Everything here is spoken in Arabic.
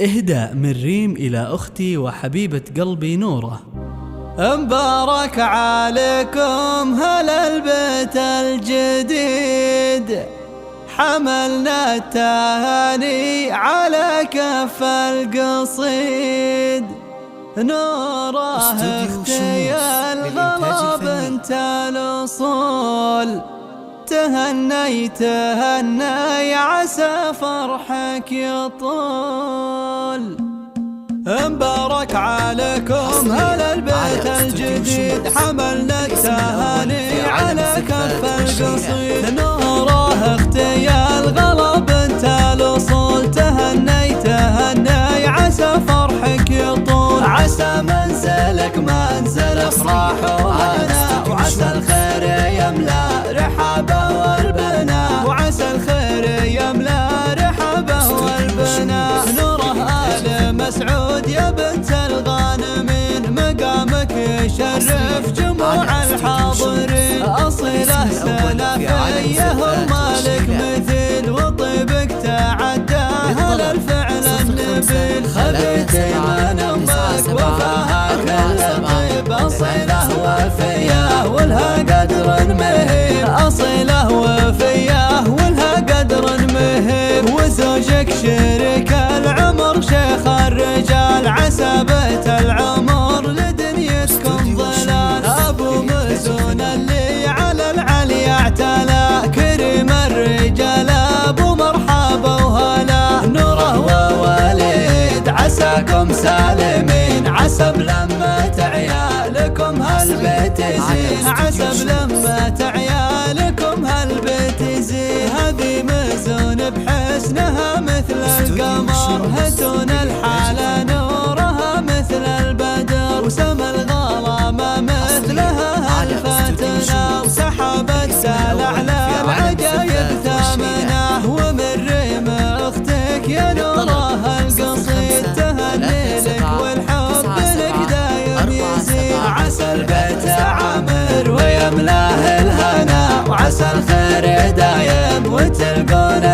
إهداء من ريم إلى أختي وحبيبة قلبي نورة. مبارك عليكم هل البيت الجديد، حملنا التهاني على كف القصيد. نوره اختي الغلا بنت الأصول، تهني تهني عسى فرحك يطول. مبارك عليكم هل البيت الجديد، حملنا التهاني على كف القصيد. نوره اختي الغلا بنت الأصول، تهني تهني عسى فرحك يطول. عسى منزلك منزل افراح وهنا، وعسى الخير يملا رحابه والبنا، وعسى الخير يملا رحابه والبنا. نوره آل مسعود يا بنت الغانمين، مقامك يشرف جموع الحاضرين. أصيله سلفيه ومالك مثيل، وطيبك تعدى هل الفعل النبيل. خذيتي من امك وفاها كل طيب، أصيله وفياه ولها قدر مهيب، أصيله وفياه ولها قدر مهيب. وزوجك شريك العمر شيخ الرجال، عسى بيت العمر لدنيتكم ظلال. أبو مزون اللي على العلي اعتلى، كريم الرجال أبو مرحبا وهلا. نوره ووليد عساكم سالمين، عسى بلمة عيالكم هالبيت يزين، عسى بلمة عيالكم هالبيت يزين. هذي مزون بحسنها مثل القمر، هتون الحالة نورها مثل البدر، وسما الغلا ما مثلها هالفتنا، وسحبت سال على العجايب ثامنة. ومن ريم اختك يا نوره القصيد، تهني لك والحب لك دايم يزيد. عسى البيت عامر ويملاه الهنا، وعسى الخير دايم وتلقون